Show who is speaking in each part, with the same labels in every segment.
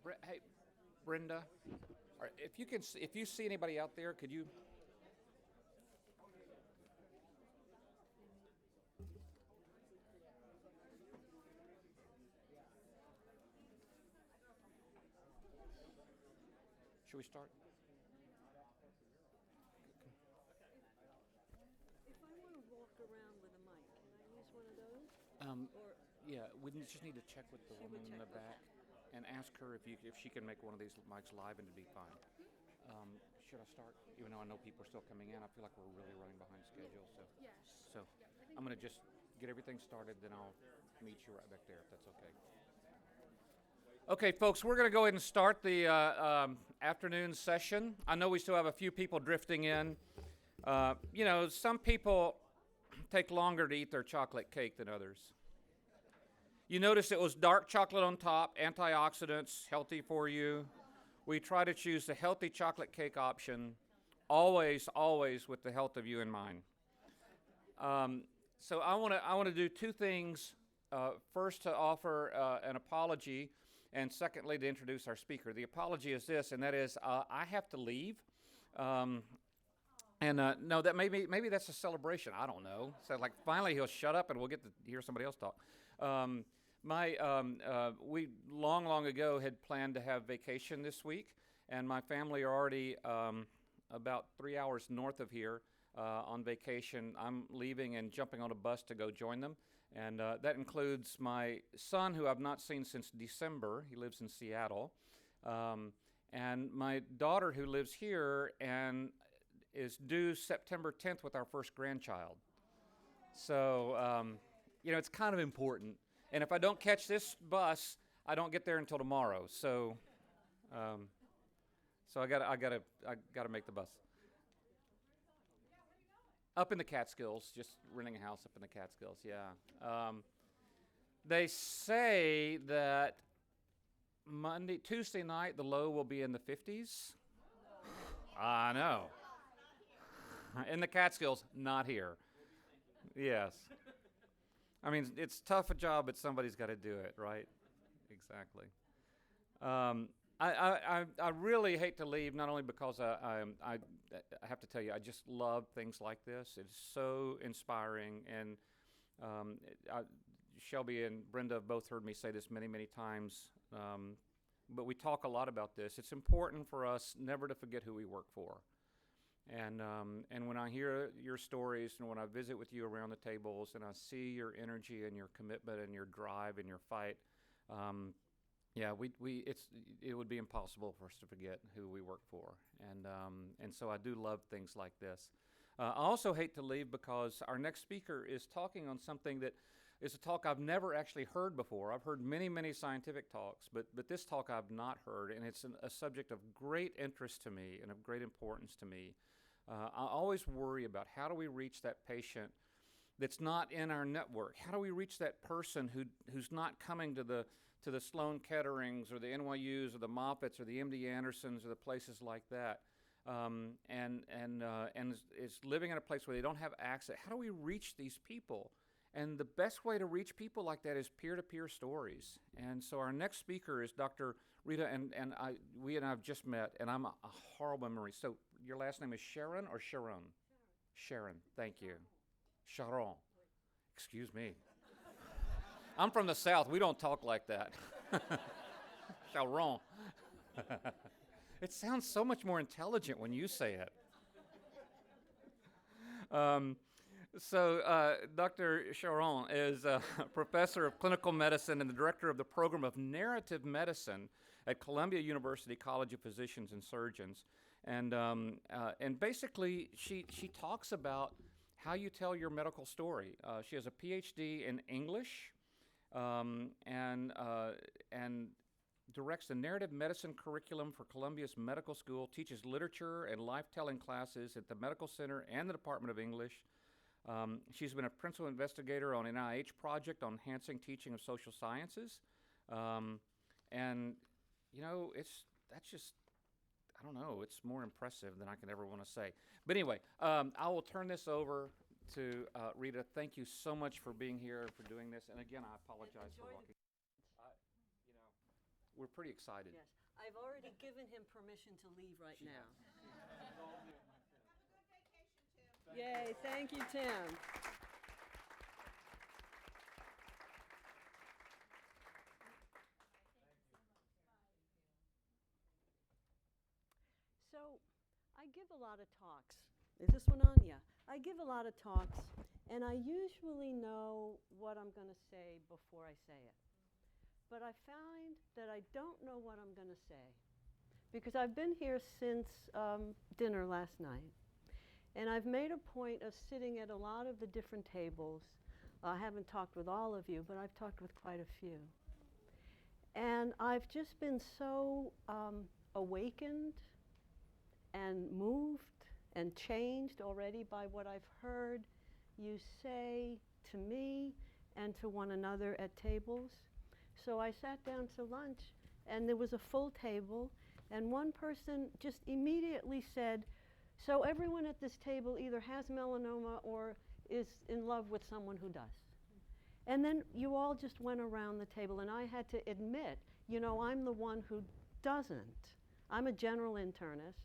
Speaker 1: Hey, Brenda, if you can, if you see anybody out there, could you? Should we start?
Speaker 2: If I want to walk around with a mic, can I use one of those?
Speaker 1: Um,
Speaker 2: Or
Speaker 1: yeah, we just need to check with the
Speaker 2: She would
Speaker 1: woman in the
Speaker 2: check,
Speaker 1: back and ask her if she can make one of these mics live and it'd be fine. Should I start? Even though I know people are still coming in, I feel like we're really running behind schedule.
Speaker 2: yes.
Speaker 1: So I'm gonna just get everything started, then I'll meet you right back there if that's okay. Okay, folks, we're gonna go ahead and start the afternoon session. I know we still have a few people drifting in. Some people take longer to eat their chocolate cake than others. You notice it was dark chocolate on top, antioxidants, healthy for you. We try to choose the healthy chocolate cake option, always, always with the health of you in mind. So I want to do two things. First, to offer an apology, and secondly, to introduce our speaker. The apology is this, and that is I have to leave. No, that maybe that's a celebration. I don't know. So like finally he'll shut up and we'll get to hear somebody else talk. We long ago had planned to have vacation this week, and my family are already about 3 hours north of here on vacation. I'm leaving and jumping on a bus to go join them, and that includes my son, who I've not seen since December. He lives in Seattle, and my daughter, who lives here and is due September 10th with our first grandchild. So, it's kind of important. And if I don't catch this bus, I don't get there until tomorrow. So I gotta make the bus. Up in the Catskills, just renting a house up in the Catskills. Yeah. They say that Tuesday night, the low will be in the 50s. I know. In the Catskills, not here. Yes. I mean, it's tough a job, but somebody's got to do it, right? Exactly. I really hate to leave, not only because I have to tell you, I just love things like this. It's so inspiring, and Shelby and Brenda have both heard me say this many times, but we talk a lot about this. It's important for us never to forget who we work for. And when I hear your stories and when I visit with you around the tables and I see your energy and your commitment and your drive and your fight, it would be impossible for us to forget who we work for. And so I do love things like this. I also hate to leave because our next speaker is talking on something that is a talk I've never actually heard before. I've heard many scientific talks, but this talk I've not heard, and it's a subject of great interest to me and of great importance to me. I always worry about how do we reach that patient that's not in our network? How do we reach that person who's not coming to the Sloan Ketterings or the NYUs or the Moffats or the MD Andersons or the places like that, and is living in a place where they don't have access? How do we reach these people? And the best way to reach people like that is peer-to-peer stories. And so our next speaker is Dr. Rita, we and I have just met, and I'm a horrible memory. So your last name is Charon or Charon? Charon, thank you. Charon. Excuse me. I'm from the South. We don't talk like that. Charon. It sounds so much more intelligent when you say it. Dr. Charon is a professor of clinical medicine and the director of the program of narrative medicine at Columbia University College of Physicians and Surgeons. And basically, she talks about how you tell your medical story. She has a PhD in English and directs the narrative medicine curriculum for Columbia's medical school, teaches literature and life-telling classes at the Medical Center and the Department of English. She's been a principal investigator on NIH project on enhancing teaching of social sciences. I don't know, it's more impressive than I can ever want to say. But anyway, I will turn this over to Rita. Thank you so much for being here, for doing this. And again, I apologize for walking. we're pretty excited.
Speaker 2: Yes. I've already given him permission to leave right now. Yay, thank you, Tim. So, I give a lot of talks. Is this one on? Yeah. I give a lot of talks, and I usually know what I'm going to say before I say it. But I find that I don't know what I'm going to say, because I've been here since dinner last night, and I've made a point of sitting at a lot of the different tables. I haven't talked with all of you, but I've talked with quite a few. And I've just been so awakened and moved and changed already by what I've heard you say to me and to one another at tables. So I sat down to lunch, and there was a full table, and one person just immediately said, so everyone at this table either has melanoma or is in love with someone who does. And then you all just went around the table, and I had to admit, you know, I'm the one who doesn't. I'm a general internist.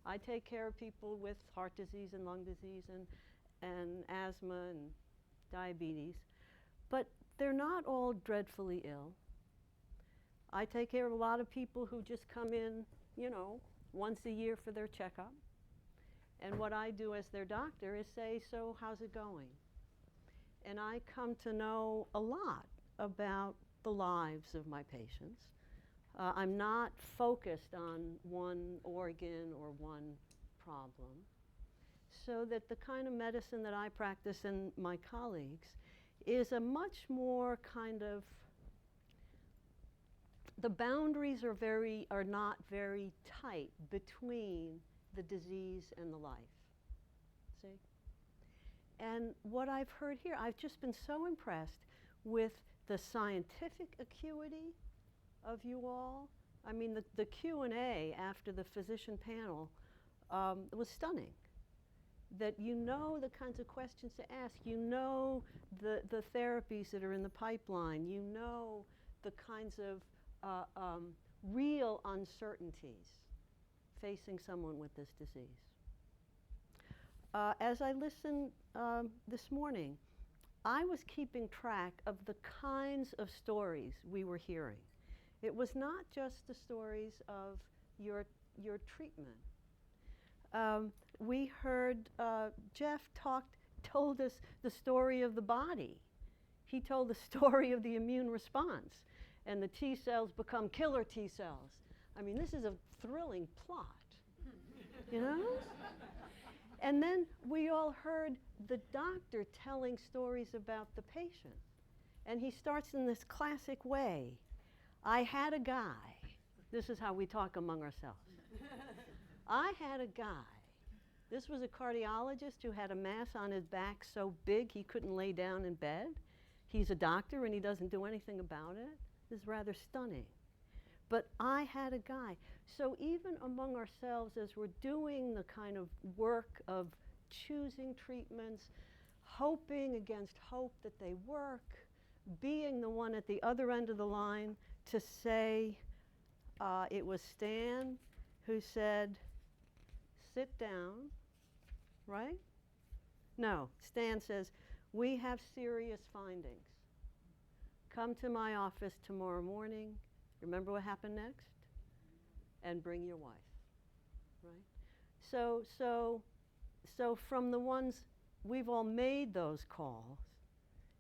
Speaker 2: I take care of people with heart disease and lung disease and asthma and diabetes. But they're not all dreadfully ill. I take care of a lot of people who just come in, you know, once a year for their checkup. And what I do as their doctor is say, so how's it going? And I come to know a lot about the lives of my patients. I'm not focused on one organ or one problem. So that the kind of medicine that I practice and my colleagues is a much more kind of, the boundaries are not very tight between the disease and the life. See? And what I've heard here, I've just been so impressed with the scientific acuity of you all. I mean, the Q&A after the physician panel was stunning. That you know the kinds of questions to ask, you know the therapies that are in the pipeline, you know the kinds of real uncertainties facing someone with this disease. As I listened this morning, I was keeping track of the kinds of stories we were hearing. It was not just the stories of your treatment. We heard Jeff told us the story of the body. He told the story of the immune response, and the T cells become killer T cells. I mean, this is a thrilling plot, you know? And then we all heard the doctor telling stories about the patient. And he starts in this classic way. I had a guy. This is how we talk among ourselves. I had a guy. This was a cardiologist who had a mass on his back so big he couldn't lay down in bed. He's a doctor and he doesn't do anything about it. This is rather stunning. But I had a guy. So even among ourselves, as we're doing the kind of work of choosing treatments, hoping against hope that they work, being the one at the other end of the line to say, it was Stan who said, sit down, right? No, Stan says, we have serious findings. Come to my office tomorrow morning. Remember what happened next? And bring your wife, right? So from the ones, we've all made those calls,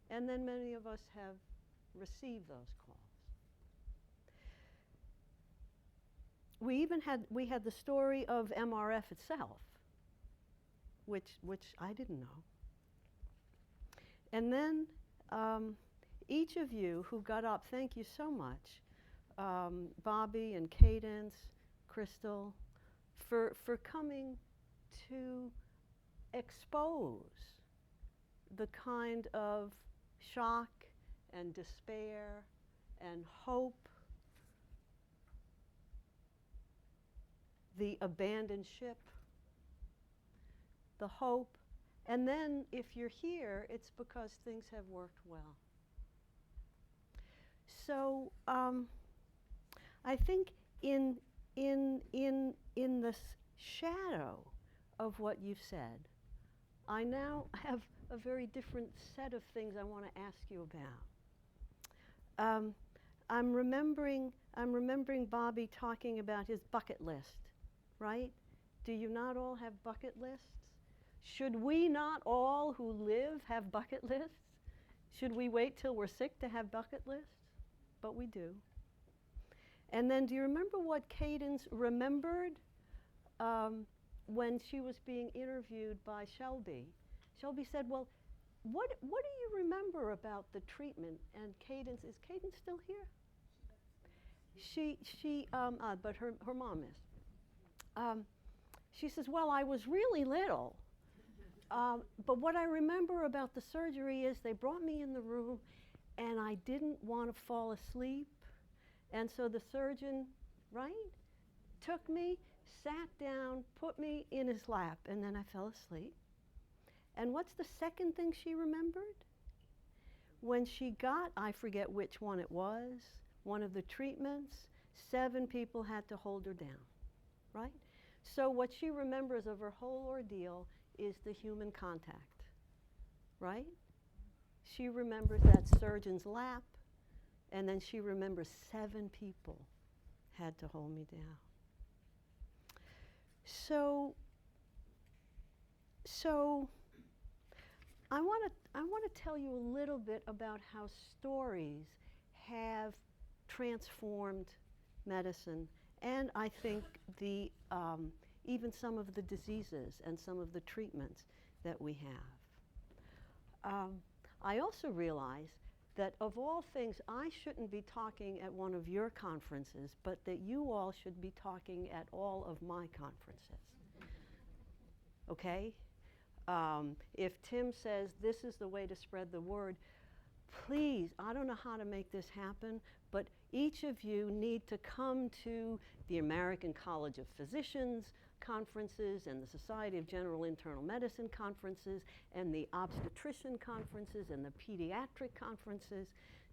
Speaker 2: and then many of us have received those calls. We had the story of MRF itself, which I didn't know. And then each of you who got up, thank you so much, Bobby and Cadence, Crystal, for coming to expose the kind of shock and despair and hope, the abandoned ship, the hope. And then if you're here, it's because things have worked well. So I think in the shadow of what you've said, I now have a very different set of things I want to ask you about. I'm remembering Bobby talking about his bucket list, right? Do you not all have bucket lists? Should we not all who live have bucket lists? Should we wait till we're sick to have bucket lists? But we do. And then do you remember what Cadence remembered when she was being interviewed by Shelby? Shelby said, well, what do you remember about the treatment? And Cadence, is Cadence still here? But her mom is. She says, well, I was really little. But what I remember about the surgery is they brought me in the room and I didn't want to fall asleep. And so the surgeon, right, took me, sat down, put me in his lap, and then I fell asleep. And what's the second thing she remembered? When she got, I forget which one it was, one of the treatments, 7 people had to hold her down, right? So what she remembers of her whole ordeal is the human contact, right? She remembers that surgeon's lap, and then she remembers 7 people had to hold me down. So I want to tell you a little bit about how stories have transformed medicine, and I think even some of the diseases and some of the treatments that we have. I also realize that of all things, I shouldn't be talking at one of your conferences, but that you all should be talking at all of my conferences. Okay? If Tim says this is the way to spread the word, please, I don't know how to make this happen, but each of you need to come to the American College of Physicians conferences and the Society of General Internal Medicine conferences and the obstetrician conferences and the pediatric conferences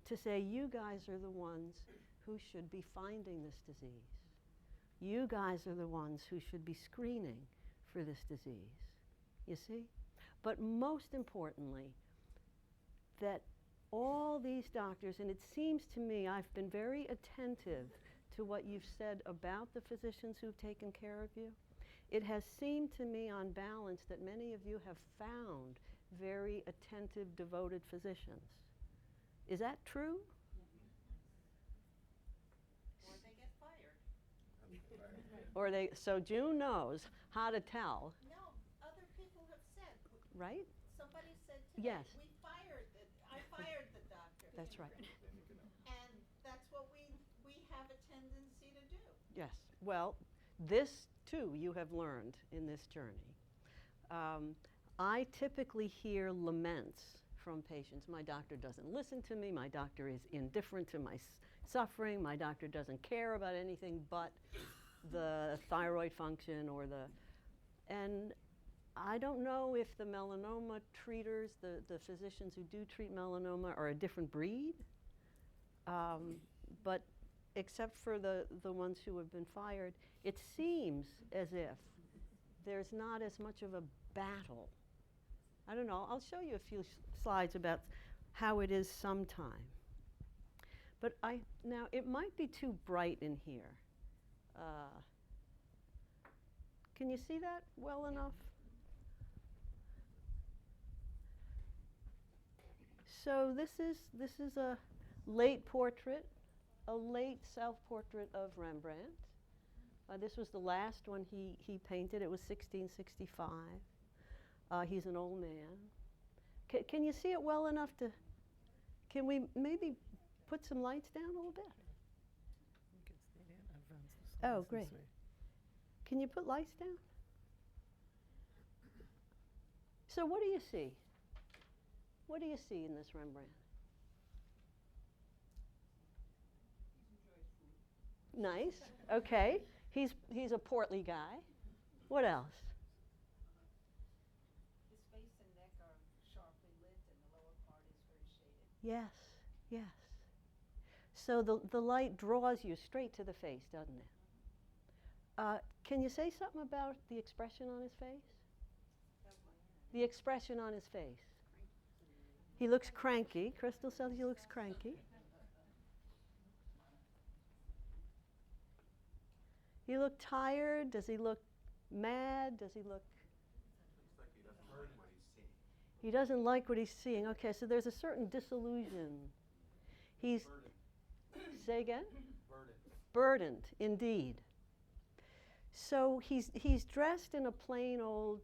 Speaker 2: to say, you guys are the ones who should be finding this disease. You guys are the ones who should be screening for this disease. You see? But most importantly, that all these doctors, and it seems to me, I've been very attentive to what you've said about the physicians who've taken care of you. It has seemed to me on balance that many of you have found very attentive, devoted physicians. Is that true?
Speaker 3: Or they get fired.
Speaker 2: So June knows how to tell.
Speaker 3: No, other people have said.
Speaker 2: Right?
Speaker 3: Somebody said today,
Speaker 2: yes.
Speaker 3: I fired the doctor.
Speaker 2: That's right.
Speaker 3: And that's what we have a tendency to do.
Speaker 2: Yes. Well, this too you have learned in this journey. I typically hear laments from patients. My doctor doesn't listen to me. My doctor is indifferent to my suffering. My doctor doesn't care about anything but the thyroid function and I don't know if the melanoma treaters, the physicians who do treat melanoma are a different breed, but except for the ones who have been fired, it seems as if there's not as much of a battle. I don't know, I'll show you a few slides about how it is sometime. But now it might be too bright in here. Can you see that well enough? So this is a late portrait, a late self-portrait of Rembrandt. This was the last one he painted. It was 1665. He's an old man. Can you see it well enough to? Can we maybe put some lights down a little bit? Oh, great. Can you put lights down? So what do you see? What do you see in this Rembrandt? Nice. Okay. He's a portly guy. What else?
Speaker 3: His face and neck are sharply lit, and the lower part is very shaded.
Speaker 2: Yes. Yes. So the light draws you straight to the face, doesn't it? Can you say something about the expression on his face? The expression on his face. He looks cranky. Crystal says he looks cranky. He look tired? Does he look mad? Does he look...
Speaker 4: Looks like he doesn't like what he's seeing.
Speaker 2: He doesn't like what he's seeing. Okay, so there's a certain disillusion. He's...
Speaker 4: Burdened.
Speaker 2: Say again?
Speaker 4: Burdened.
Speaker 2: Burdened, indeed. So he's dressed in a plain old,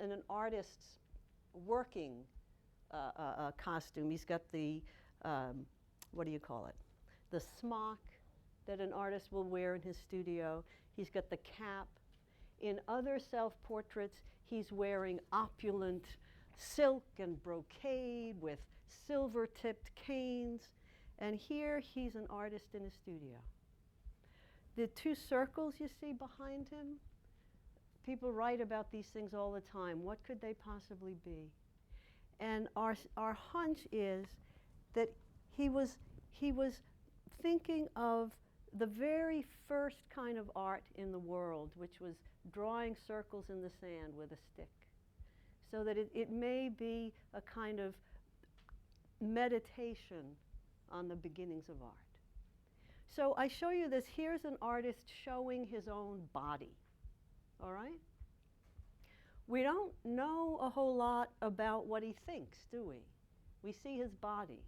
Speaker 2: in an artist's working costume. He's got the, what do you call it? The smock that an artist will wear in his studio. He's got the cap. In other self-portraits, he's wearing opulent silk and brocade with silver-tipped canes. And here he's an artist in a studio. The two circles you see behind him, people write about these things all the time. What could they possibly be? And our hunch is that he was thinking of the very first kind of art in the world, which was drawing circles in the sand with a stick. So that it may be a kind of meditation on the beginnings of art. So I show you this. Here's an artist showing his own body, all right? We don't know a whole lot about what he thinks, do we? We see his body.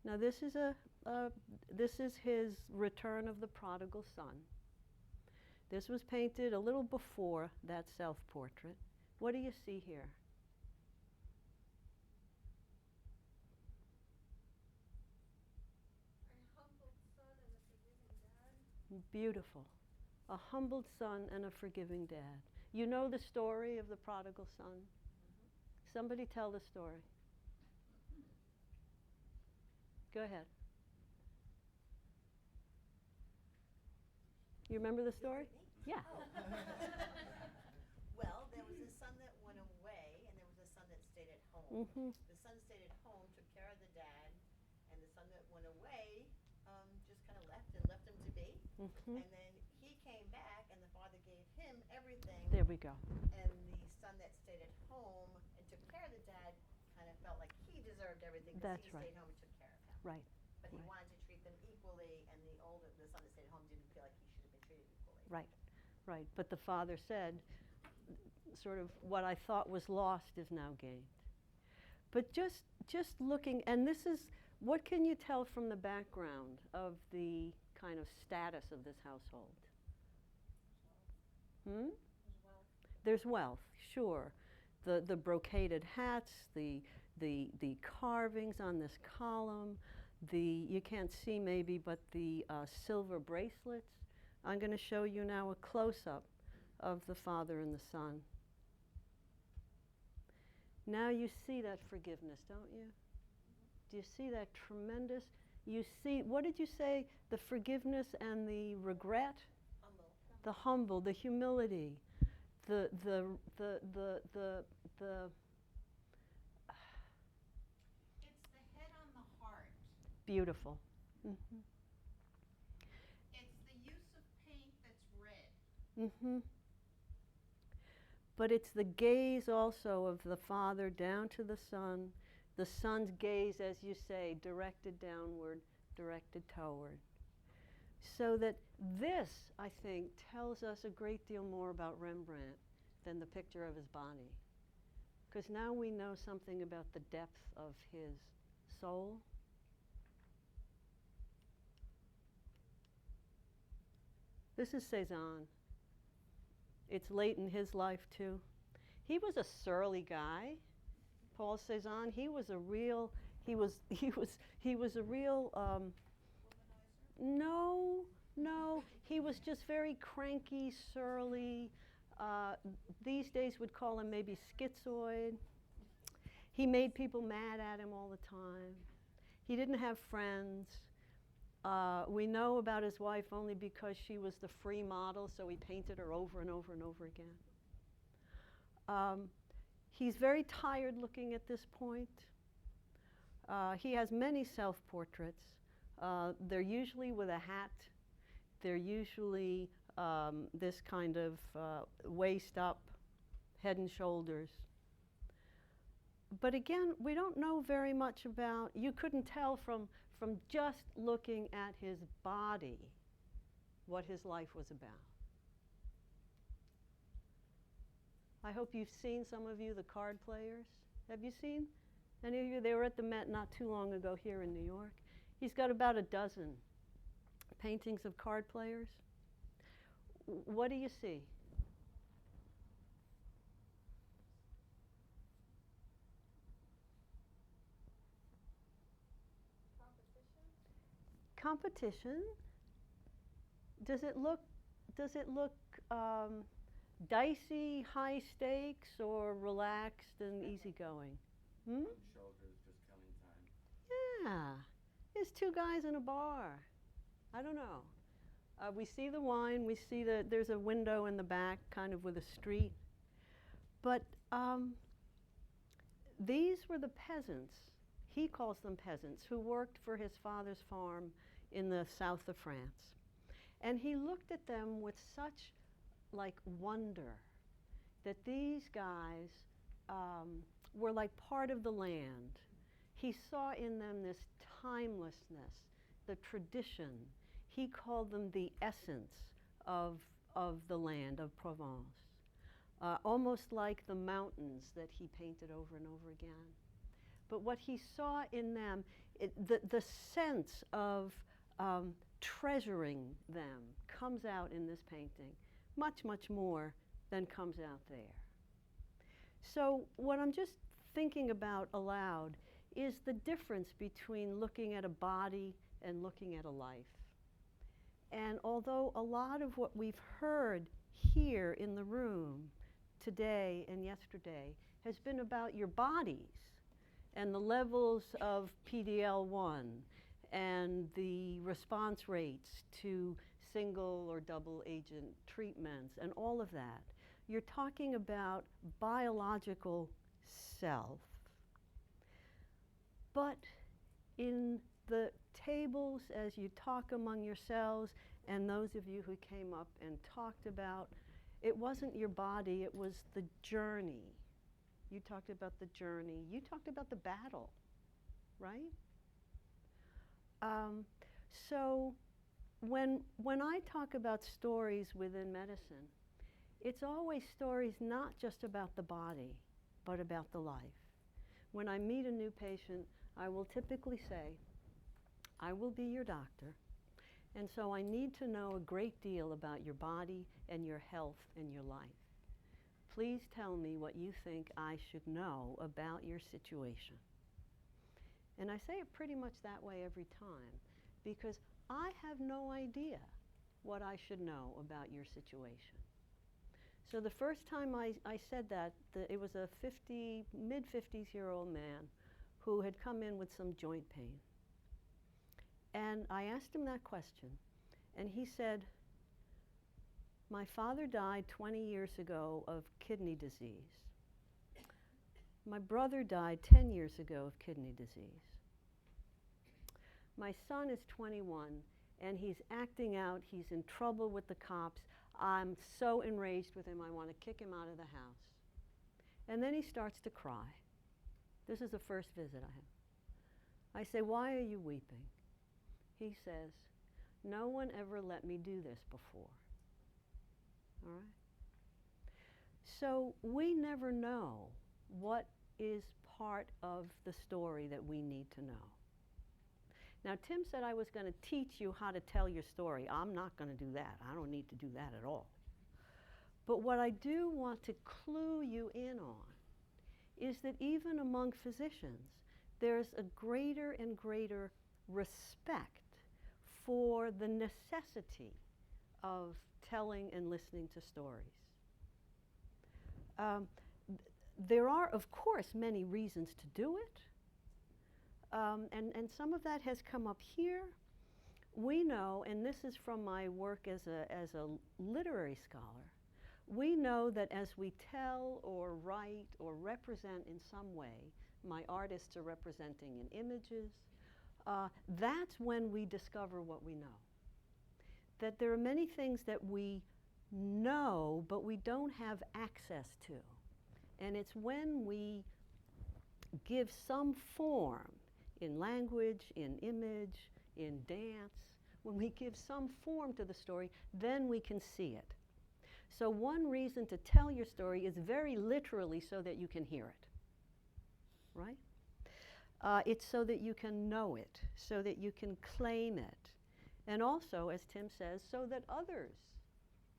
Speaker 2: Now this is his Return of the Prodigal Son. This was painted a little before that self-portrait. What do you see here? Beautiful. A humbled son and a forgiving dad. You know the story of the prodigal son? Mm-hmm. Somebody tell the story. Go ahead. You remember the story? Yeah.
Speaker 5: Oh. Well, there was a son that went away, and there was a son that stayed at home.
Speaker 2: Mm-hmm.
Speaker 5: The son stayed at home, took care of the dad, and the son that went away just kind of left him to be.
Speaker 2: Mm-hmm.
Speaker 5: And then he came back, and the father gave him everything.
Speaker 2: There we go.
Speaker 5: And the son that stayed at home and took care of the dad kind of felt like he deserved everything because
Speaker 2: That's
Speaker 5: he
Speaker 2: right.
Speaker 5: stayed home and took care of him.
Speaker 2: Right.
Speaker 5: But he
Speaker 2: Right.
Speaker 5: wanted to treat them equally, and the son that stayed at home didn't feel like he should have been treated equally.
Speaker 2: Right. Right. But the father said, sort of, what I thought was lost is now gained. But just looking, and this is, what can you tell from the background of the kind of status of this household? There's wealth, sure. The brocaded hats, the carvings on this column, you can't see maybe, but the silver bracelets. I'm going to show you now a close-up of the father and the son. Now you see that forgiveness, don't you? Do you see that tremendous? You see, what did you say? The forgiveness and the regret?
Speaker 5: Humble.
Speaker 2: The humble, the humility, the
Speaker 3: It's the head on the heart.
Speaker 2: beautiful. Mm-hmm.
Speaker 3: It's the use of paint that's red.
Speaker 2: Mm-hmm. But it's the gaze also of the father down to the son's gaze, as you say, directed downward, directed toward. So that this, I think, tells us a great deal more about Rembrandt than the picture of his body. Because now we know something about the depth of his soul. This is Cezanne. It's late in his life too. He was a surly guy, Paul Cezanne. He was a real. No. He was just very cranky, surly. These days would call him maybe schizoid. He made people mad at him all the time. He didn't have friends. We know about his wife only because she was the free model, so he painted her over and over and over again. He's very tired looking at this point. He has many self-portraits. They're usually with a hat. They're usually this kind of waist up, head and shoulders. But again, we don't know very much about, you couldn't tell from just looking at his body what his life was about. I hope you've seen, some of you, the card players. Have you seen any of you? They were at the Met not too long ago here in New York. He's got about a dozen paintings of card players. What do you see? Competition. Does it look dicey, high stakes, or relaxed and easygoing?
Speaker 4: Shoulders, just killing time.
Speaker 2: Yeah, it's two guys in a bar. I don't know. We see the wine. We see there's a window in the back, kind of with a street. But these were the peasants. He calls them peasants who worked for his father's farm in the south of France. And he looked at them with such wonder that these guys were like part of the land. He saw in them this timelessness, the tradition. He called them the essence of the land of Provence, almost like the mountains that he painted over and over again. But what he saw in them, the sense of treasuring them comes out in this painting, much, much more than comes out there. So what I'm just thinking about aloud is the difference between looking at a body and looking at a life. And although a lot of what we've heard here in the room today and yesterday has been about your bodies and the levels of PD-L1 and the response rates to single or double agent treatments and all of that, you're talking about biological self. But in the tables, as you talk among yourselves, and those of you who came up and talked about, it wasn't your body, it was the journey. You talked about the journey. You talked about the battle, right? So when I talk about stories within medicine, it's always stories not just about the body, but about the life. When I meet a new patient, I will typically say, I will be your doctor, and so I need to know a great deal about your body and your health and your life. Please tell me what you think I should know about your situation. And I say it pretty much that way every time, because I have no idea what I should know about your situation. So the first time I said that, it was a mid-50s-year-old man who had come in with some joint pain. And I asked him that question, and he said, my father died 20 years ago of kidney disease. My brother died 10 years ago of kidney disease. My son is 21, and he's acting out. He's in trouble with the cops. I'm so enraged with him, I want to kick him out of the house. And then he starts to cry. This is the first visit I have. I say, why are you weeping? He says, no one ever let me do this before. All right? So we never know what is part of the story that we need to know. Now, Tim said I was going to teach you how to tell your story. I'm not going to do that. I don't need to do that at all. But what I do want to clue you in on is that even among physicians, there's a greater and greater respect for the necessity of telling and listening to stories. There are, of course, many reasons to do it. And some of that has come up here. We know, and this is from my work as a literary scholar, we know that as we tell or write or represent in some way, my artists are representing in images, that's when we discover what we know. That there are many things that we know, but we don't have access to. And it's when we give some form in language, in image, in dance, when we give some form to the story, then we can see it. So one reason to tell your story is very literally so that you can hear it, right? It's so that you can know it, so that you can claim it. And also, as Tim says, so that others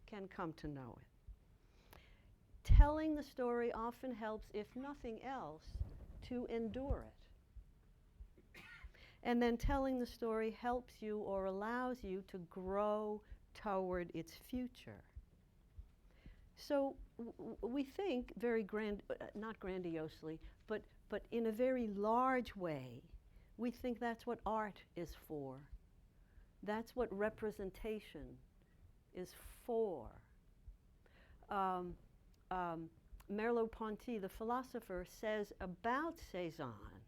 Speaker 2: can come to know it. Telling the story often helps, if nothing else, to endure it. And then telling the story helps you or allows you to grow toward its future. So we think very not grandiosely, but in a very large way, we think that's what art is for. That's what representation is for. Merleau-Ponty, the philosopher, says about Cezanne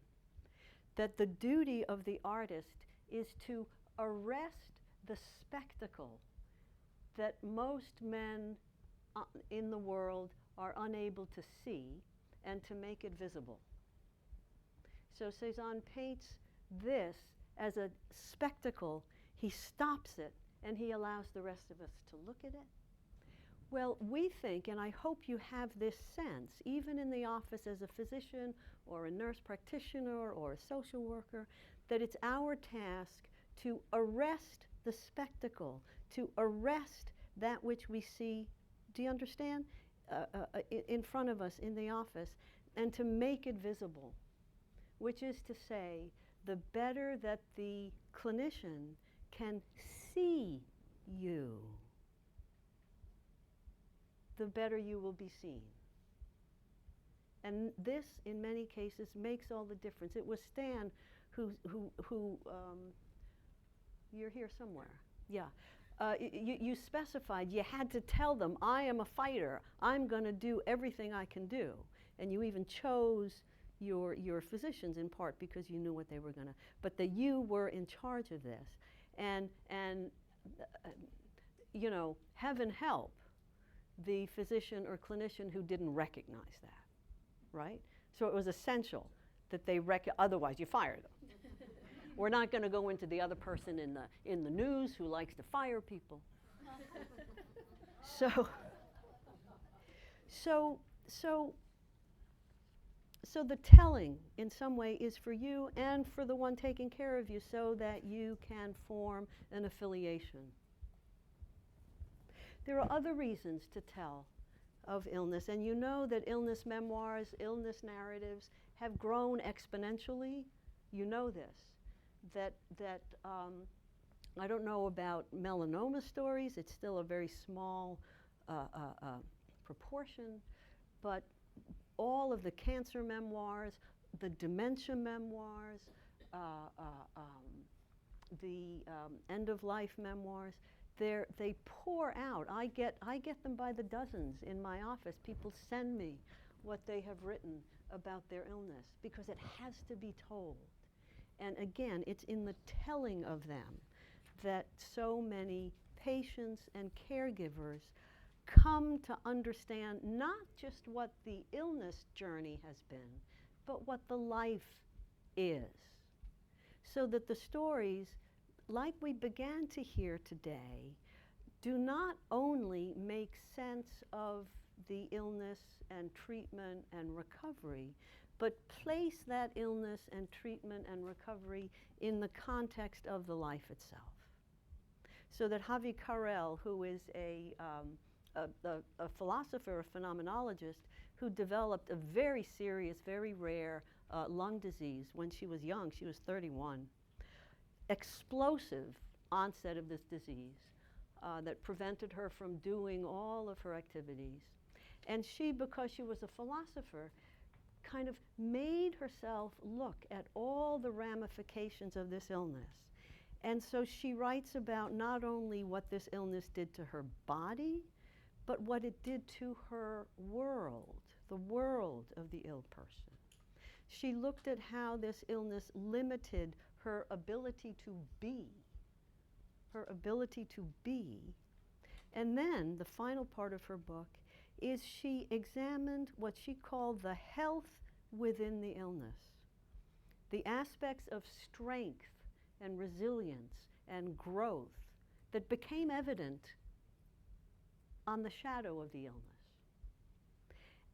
Speaker 2: that the duty of the artist is to arrest the spectacle that most men in the world are unable to see and to make it visible. So Cezanne paints this as a spectacle. He stops it and he allows the rest of us to look at it. Well, we think, and I hope you have this sense, even in the office as a physician or a nurse practitioner or a social worker, that it's our task to arrest the spectacle, to arrest that which we see, do you understand, in front of us in the office, and to make it visible, which is to say, the better that the clinician can see you, the better you will be seen. And this, in many cases, makes all the difference. It was Stan who you're here somewhere, yeah. You specified, you had to tell them, I am a fighter, I'm going to do everything I can do. And you even chose your physicians in part because you knew what they were going to, but that you were in charge of this. And you know, heaven help the physician or clinician who didn't recognize that, right? So it was essential that they otherwise you fire them. We're not going to go into the other person in the news who likes to fire people. So the telling, in some way, is for you and for the one taking care of you so that you can form an affiliation. There are other reasons to tell of illness, and you know that illness memoirs, illness narratives have grown exponentially. You know this. That I don't know about melanoma stories. It's still a very small proportion, but all of the cancer memoirs, the dementia memoirs, the end-of-life memoirs, they pour out. I get them by the dozens in my office. People send me what they have written about their illness because it has to be told. And again, it's in the telling of them that so many patients and caregivers come to understand not just what the illness journey has been, but what the life is. So that the stories, like we began to hear today, do not only make sense of the illness and treatment and recovery, but place that illness and treatment and recovery in the context of the life itself. So that Javi Carrel, who is a philosopher, a phenomenologist, who developed a very serious, very rare lung disease when she was young, she was 31, explosive onset of this disease that prevented her from doing all of her activities. And she, because she was a philosopher, kind of made herself look at all the ramifications of this illness. And so she writes about not only what this illness did to her body, but what it did to her world, the world of the ill person. She looked at how this illness limited her ability to be, her ability to be. And then the final part of her book is she examined what she called the health within the illness, the aspects of strength and resilience and growth that became evident on the shadow of the illness.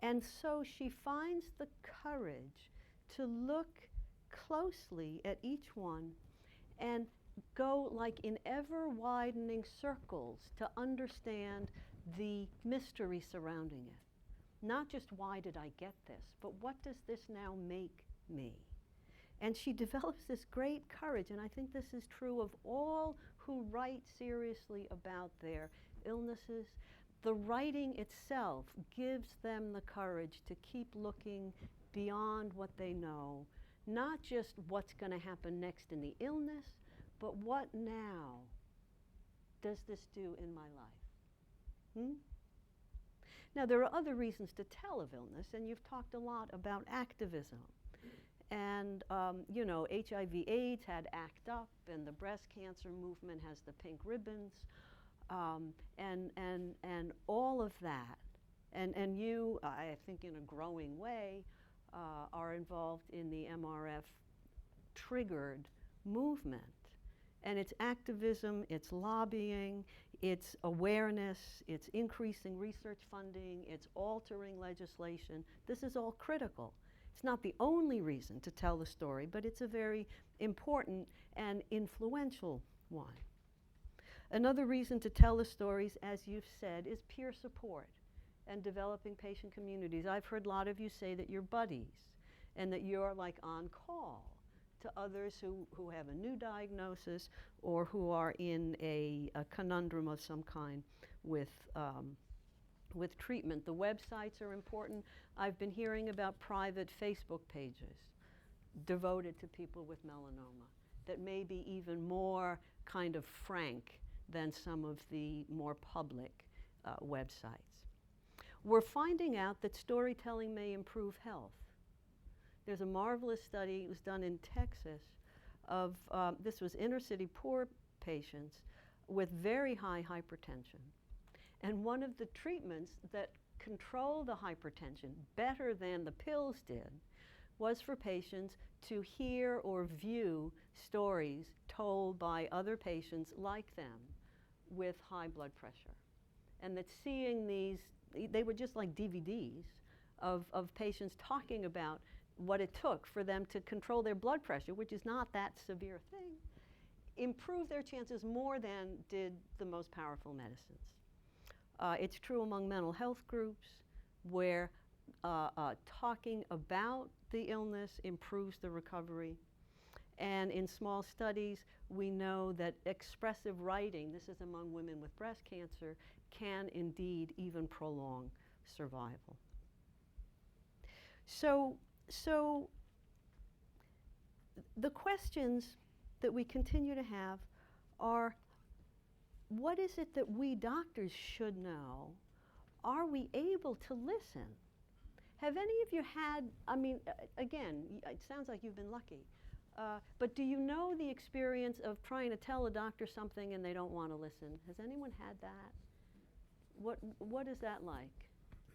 Speaker 2: And so she finds the courage to look closely at each one and go like in ever-widening circles to understand the mystery surrounding it. Not just why did I get this, but what does this now make me? And she develops this great courage, and I think this is true of all who write seriously about their illnesses. The writing itself gives them the courage to keep looking beyond what they know, not just what's going to happen next in the illness, but what now does this do in my life? Now, there are other reasons to tell of illness, and you've talked a lot about activism. And, you know, HIV/AIDS had ACT UP, and the breast cancer movement has the pink ribbons, and all of that. And you, I think in a growing way, are involved in the MRF-triggered movement. And it's activism, it's lobbying, it's awareness, it's increasing research funding, it's altering legislation. This is all critical. It's not the only reason to tell the story, but it's a very important and influential one. Another reason to tell the stories, as you've said, is peer support and developing patient communities. I've heard a lot of you say that you're buddies and that you're like on call to others who have a new diagnosis or who are in a conundrum of some kind with treatment. The websites are important. I've been hearing about private Facebook pages devoted to people with melanoma that may be even more kind of frank than some of the more public websites. We're finding out that storytelling may improve health. There's a marvelous study, it was done in Texas, of, this was inner city poor patients with very high hypertension. And one of the treatments that control the hypertension better than the pills did was for patients to hear or view stories told by other patients like them with high blood pressure. And that seeing these, they were just like DVDs of patients talking about what it took for them to control their blood pressure, which is not that severe thing, improve their chances more than did the most powerful medicines. It's true among mental health groups where talking about the illness improves the recovery. And in small studies, we know that expressive writing, this is among women with breast cancer, can indeed even prolong survival. So the questions that we continue to have are, what is it that we doctors should know? Are we able to listen? Have any of you had, I mean, again, it sounds like you've been lucky, but do you know the experience of trying to tell a doctor something and they don't want to listen? Has anyone had that? What is that like?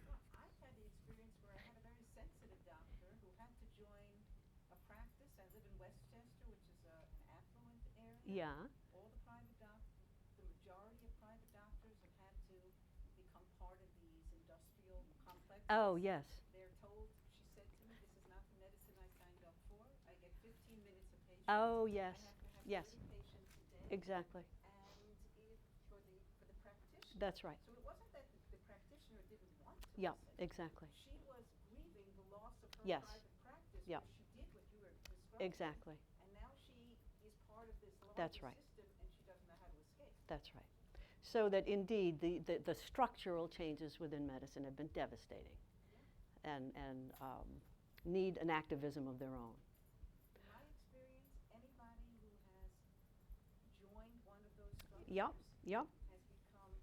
Speaker 3: Well, I've had the experience where I had a very sensitive doctor who had to join a practice. I live in Westchester, which is an affluent area.
Speaker 2: Yeah.
Speaker 3: All the private doctors, the majority of private doctors have had to become part of these industrial complexes.
Speaker 2: Oh, yes.
Speaker 3: They're told, she said to me, this is not the medicine I signed up for. I get 15 minutes a patient.
Speaker 2: Oh, yes.
Speaker 3: I have to have
Speaker 2: Yes.
Speaker 3: 30 patients a day.
Speaker 2: Exactly.
Speaker 3: And for the practitioner.
Speaker 2: That's right.
Speaker 3: So it wasn't that the practitioner didn't want to
Speaker 2: Yeah,
Speaker 3: listen.
Speaker 2: exactly.
Speaker 3: She was grieving the loss of her
Speaker 2: Yes.
Speaker 3: private practice
Speaker 2: Yeah.
Speaker 3: where she did what you were describing.
Speaker 2: Exactly.
Speaker 3: And now she is part of this
Speaker 2: That's
Speaker 3: larger
Speaker 2: right.
Speaker 3: system and she doesn't know how to escape.
Speaker 2: That's right. So that indeed the structural changes within medicine have been devastating and need an activism of their own.
Speaker 3: In my experience, anybody who has joined one of those structures
Speaker 2: Yep.
Speaker 3: has become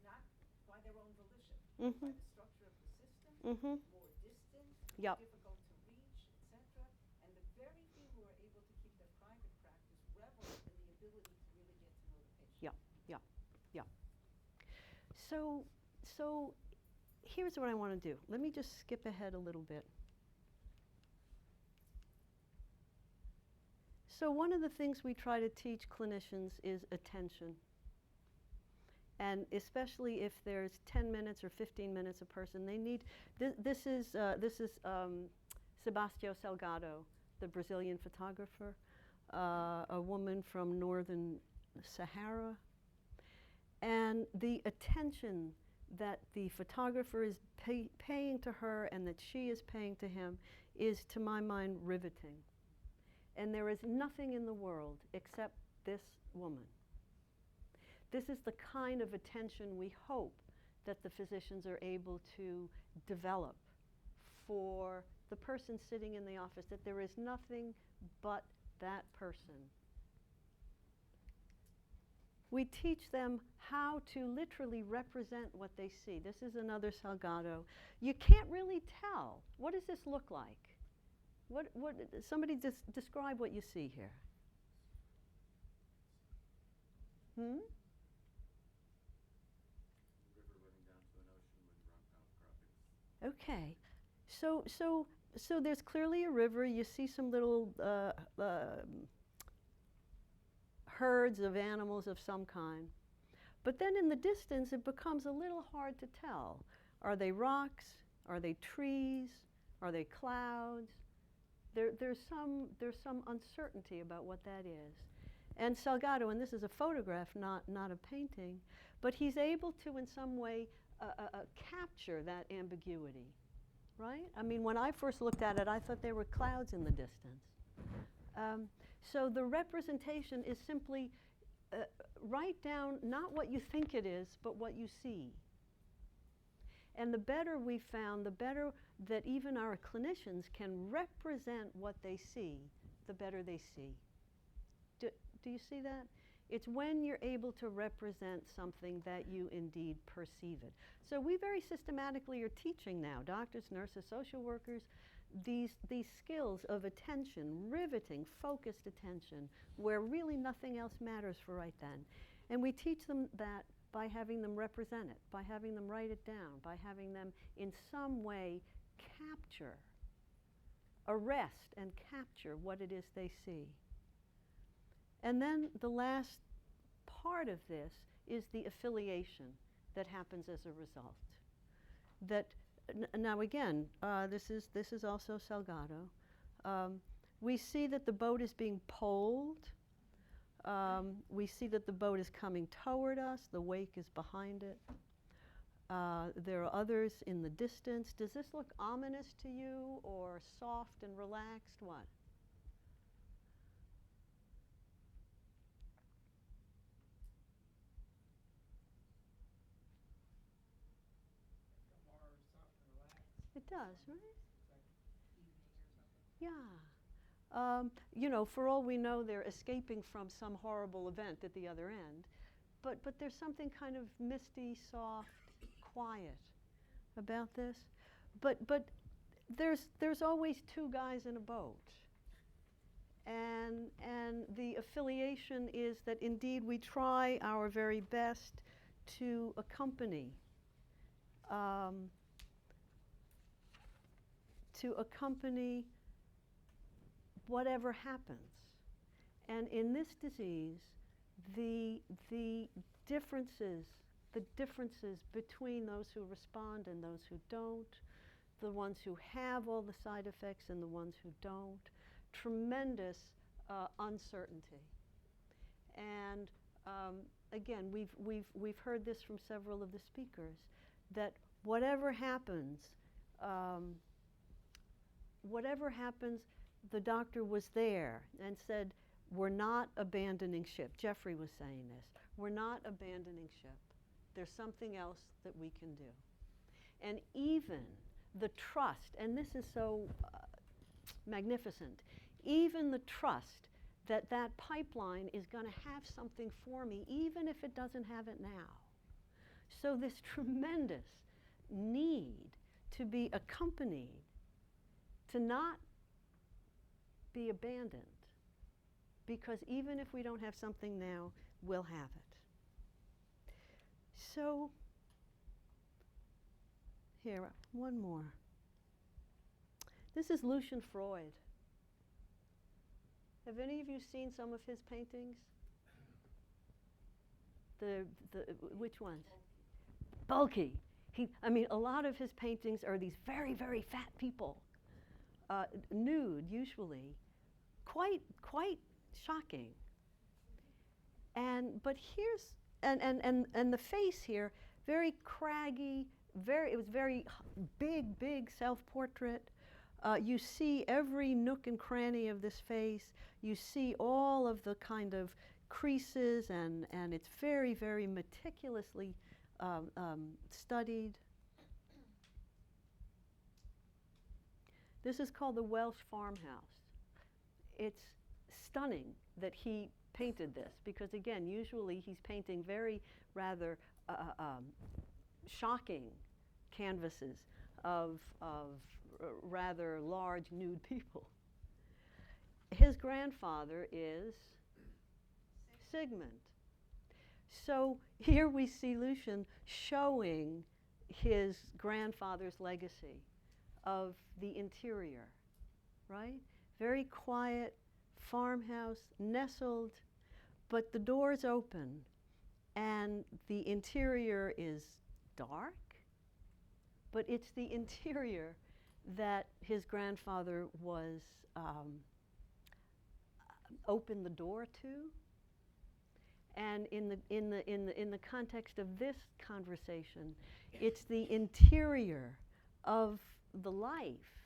Speaker 3: not by their own volition.
Speaker 2: Mhm.
Speaker 3: by the structure of the system,
Speaker 2: Mhm.
Speaker 3: more distant,
Speaker 2: Yep.
Speaker 3: difficult to reach, etc. And the very few who are able to keep their private practice revel in the ability to really get to know the patient.
Speaker 2: Yep. Yep. Yep. So here's what I want to do. Let me just skip ahead a little bit. So one of the things we try to teach clinicians is attention. And especially if there's 10 minutes or 15 minutes a person, they need, this is Sebastião Salgado, the Brazilian photographer, a woman from northern Sahara. And the attention that the photographer is paying to her and that she is paying to him is, to my mind, riveting. And there is nothing in the world except this woman. This is the kind of attention we hope that the physicians are able to develop for the person sitting in the office, that there is nothing but that person. We teach them how to literally represent what they see. This is another Salgado. You can't really tell. What does this look like? Somebody describe what you see here.
Speaker 4: River running down to an ocean with rock outcroppings.
Speaker 2: Okay. So there's clearly a river. You see some little herds of animals of some kind. But then in the distance, it becomes a little hard to tell. Are they rocks? Are they trees? Are they clouds? There's some uncertainty about what that is. And Salgado, and this is a photograph, not a painting, but he's able to in some way capture that ambiguity, right? I mean, when I first looked at it, I thought there were clouds in the distance. So the representation is simply write down not what you think it is, but what you see. And the better we found, the better that even our clinicians can represent what they see, the better they see. Do you see that? It's when you're able to represent something that you indeed perceive it. So we very systematically are teaching now, doctors, nurses, social workers, these skills of attention, riveting, focused attention, where really nothing else matters for right then. And we teach them that by having them represent it, by having them write it down, by having them in some way capture, arrest and capture what it is they see. And then the last part of this is the affiliation that happens as a result. That now again, this is also Salgado. We see that the boat is being poled. We see that the boat is coming toward us. The wake is behind it. There are others in the distance. Does this look ominous to you, or soft and relaxed? What? It does, right? Yeah. You know, for all we know, they're escaping from some horrible event at the other end. But there's something kind of misty, soft, quiet about this. But there's always two guys in a boat. And the affiliation is that indeed we try our very best to accompany whatever happens. And in this disease, the differences between those who respond and those who don't, the ones who have all the side effects and the ones who don't, tremendous uncertainty. And again, we've heard this from several of the speakers, that whatever happens, the doctor was there and said, we're not abandoning ship. Jeffrey was saying this. We're not abandoning ship. There's something else that we can do. And even the trust, and this is so magnificent, even the trust that that pipeline is going to have something for me, even if it doesn't have it now. So this tremendous need to be accompanied, to not be abandoned. Because even if we don't have something now, we'll have it. So, here, one more. This is Lucian Freud. Have any of you seen some of his paintings? Which ones? Bulky. I mean, a lot of his paintings are these very, very fat people, nude usually, quite shocking. But here's and the face here, very craggy, it was very big self-portrait. You see every nook and cranny of this face. You see all of the kind of creases, and it's very, very meticulously studied. This is called the Welsh Farmhouse. It's stunning that he painted this, because again, usually he's painting very rather shocking canvases of rather large nude people. His grandfather is Sigmund. So here we see Lucian showing his grandfather's legacy of the interior, right? Very quiet farmhouse, nestled, but the door's open and the interior is dark, but it's the interior that his grandfather was opened the door to. And in the context of this conversation, it's the interior of the life,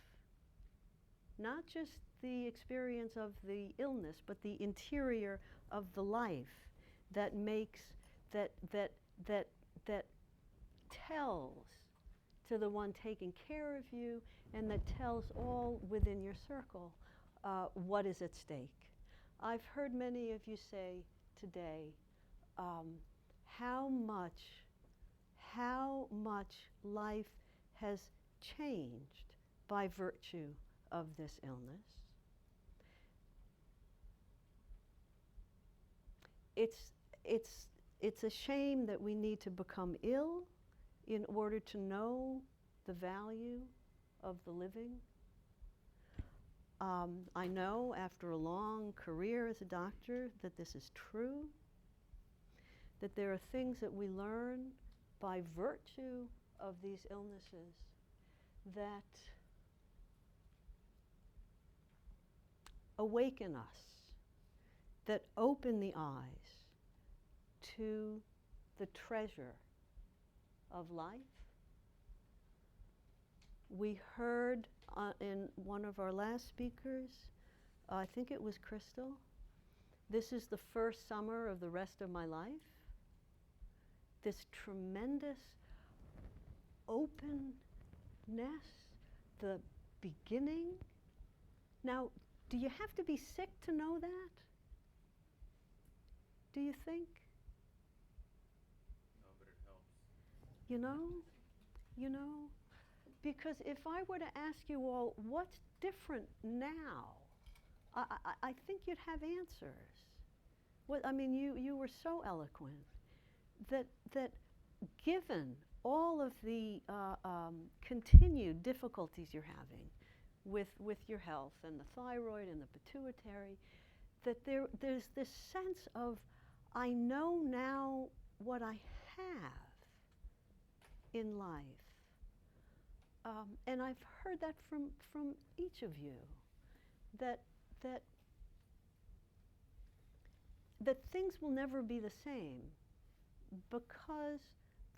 Speaker 2: not just the experience of the illness, but the interior of the life that makes that tells to the one taking care of you, and that tells all within your circle what is at stake. I've heard many of you say today how much life has changed by virtue of this illness. It's a shame that we need to become ill in order to know the value of the living. I know after a long career as a doctor that this is true, that there are things that we learn by virtue of these illnesses that awaken us, that open the eyes to the treasure of life. We heard in one of our last speakers, I think it was Crystal, this is the first summer of the rest of my life. This tremendous openness, the beginning. Now, do you have to be sick to know that? Do you think?
Speaker 4: No, but it helps.
Speaker 2: You know, because if I were to ask you all, what's different now? I think you'd have answers. You were so eloquent that given all of the continued difficulties you're having with your health and the thyroid and the pituitary, that there's this sense of, I know now what I have in life. And I've heard that from each of you, that things will never be the same, because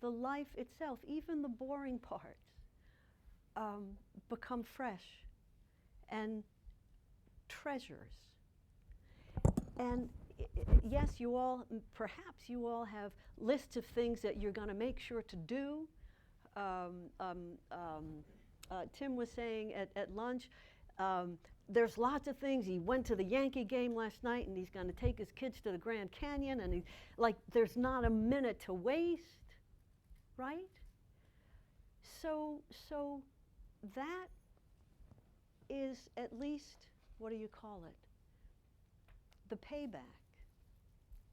Speaker 2: the life itself, even the boring parts, become fresh and treasures. And yes, perhaps you all have lists of things that you're going to make sure to do. Tim was saying at lunch, there's lots of things. He went to the Yankee game last night, and he's going to take his kids to the Grand Canyon, and there's not a minute to waste, right? So that is at least, what do you call it? The payback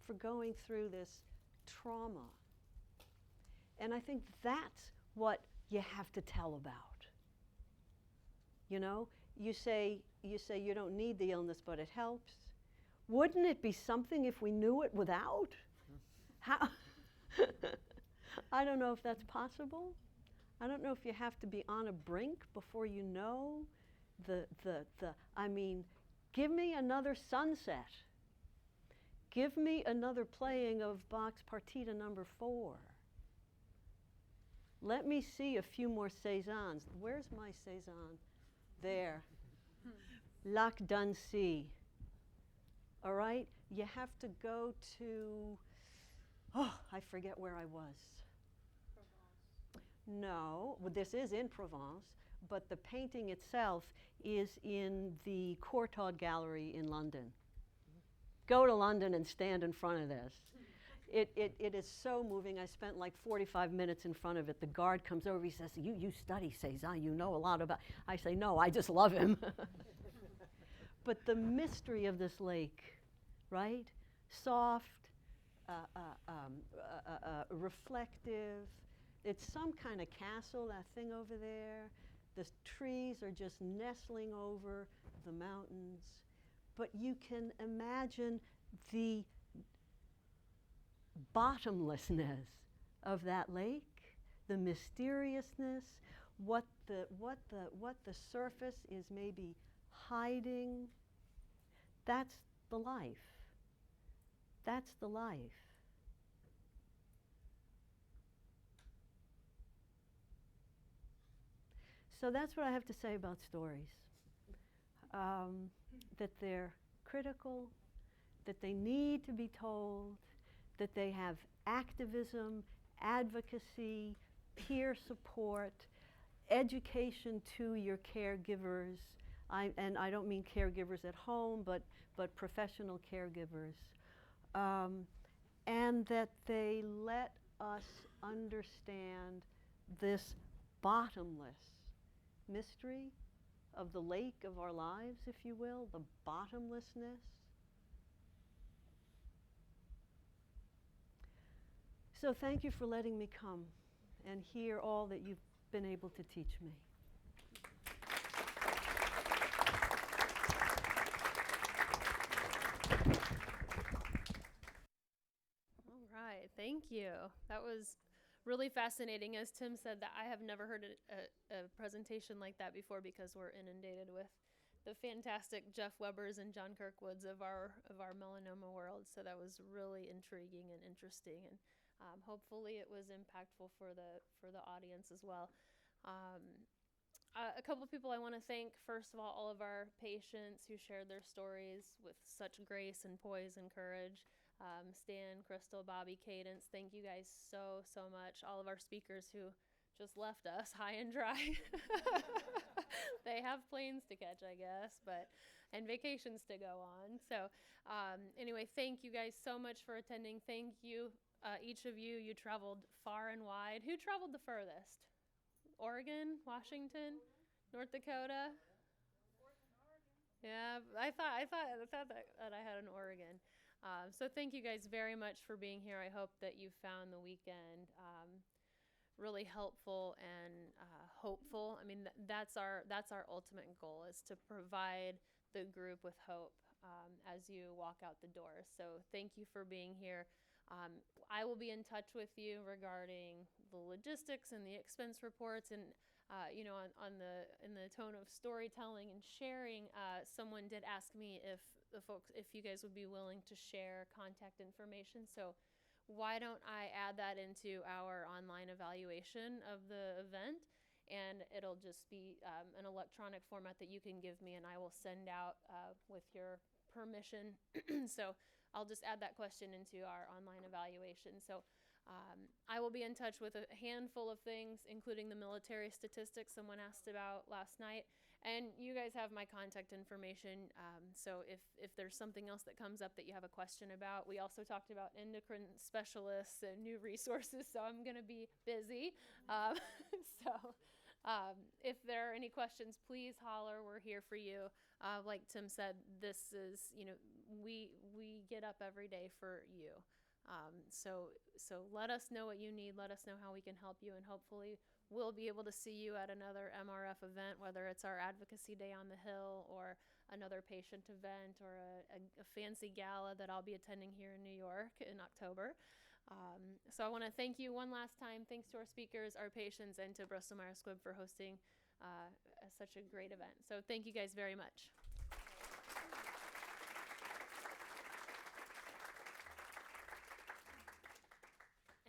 Speaker 2: for going through this trauma. And I think that's what you have to tell about. You know, you say you don't need the illness, but it helps. Wouldn't it be something if we knew it without? How? I don't know if that's possible. I don't know if you have to be on a brink before you know I mean, give me another sunset. Give me another playing of Bach's Partita number 4. Let me see a few more Cezannes. Where's my Cezanne? There. Lac d'Annecy. All right? You have to go to, oh, I forget where I was. Provence. No, well, this is in Provence, but the painting itself is in the Courtauld Gallery in London. Go to London and stand in front of this. It is so moving. I spent like 45 minutes in front of it. The guard comes over, he says, you study Cezanne, you know a lot about. I say, no, I just love him. But the mystery of this lake, right? Soft, reflective. It's some kind of castle, that thing over there. The trees are just nestling over the mountains. But you can imagine the bottomlessness of that lake, the mysteriousness, what the surface is maybe hiding. That's the life. That's the life. So that's what I have to say about stories. That they're critical, that they need to be told, that they have activism, advocacy, peer support, education to your caregivers. And I don't mean caregivers at home, but professional caregivers. And that they let us understand this bottomless mystery of the lake of our lives, if you will, the bottomlessness. So thank you for letting me come and hear all that you've been able to teach me.
Speaker 6: All right, thank you. That was really fascinating. As Tim said, that I have never heard a presentation like that before, because we're inundated with the fantastic Jeff Webbers and John Kirkwoods of our melanoma world. So that was really intriguing and interesting, and hopefully it was impactful for the audience as well. A couple of people I want to thank. First of all of our patients who shared their stories with such grace and poise and courage. Stan, Crystal, Bobby, Cadence, thank you guys so much. All of our speakers who just left us high and dry. They have planes to catch, I guess, and vacations to go on. So anyway, thank you guys so much for attending. Thank you, each of you. You traveled far and wide. Who traveled the furthest? Oregon, Washington, North Dakota? Yeah, I thought that I had an Oregon. So thank you guys very much for being here. I hope that you found the weekend really helpful and hopeful. I mean, that's our ultimate goal, is to provide the group with hope as you walk out the door. So thank you for being here. I will be in touch with you regarding the logistics and the expense reports, and in the tone of storytelling and sharing. Someone did ask me if you guys would be willing to share contact information. So why don't I add that into our online evaluation of the event, and it'll just be an electronic format that you can give me, and I will send out with your permission. So I'll just add that question into our online evaluation. So I will be in touch with a handful of things, including the military statistics someone asked about last night. And you guys have my contact information. So if there's something else that comes up that you have a question about, we also talked about endocrine specialists and new resources. So I'm going to be busy. If there are any questions, please holler. We're here for you. Like Tim said, this is, we get up every day for you. So let us know what you need. Let us know how we can help you, and hopefully we'll be able to see you at another MRF event, whether it's our Advocacy Day on the Hill or another patient event or a fancy gala that I'll be attending here in New York in October. So I want to thank you one last time. Thanks to our speakers, our patients, and to Bristol Myers Squibb for hosting such a great event. So thank you guys very much.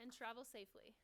Speaker 6: And travel safely.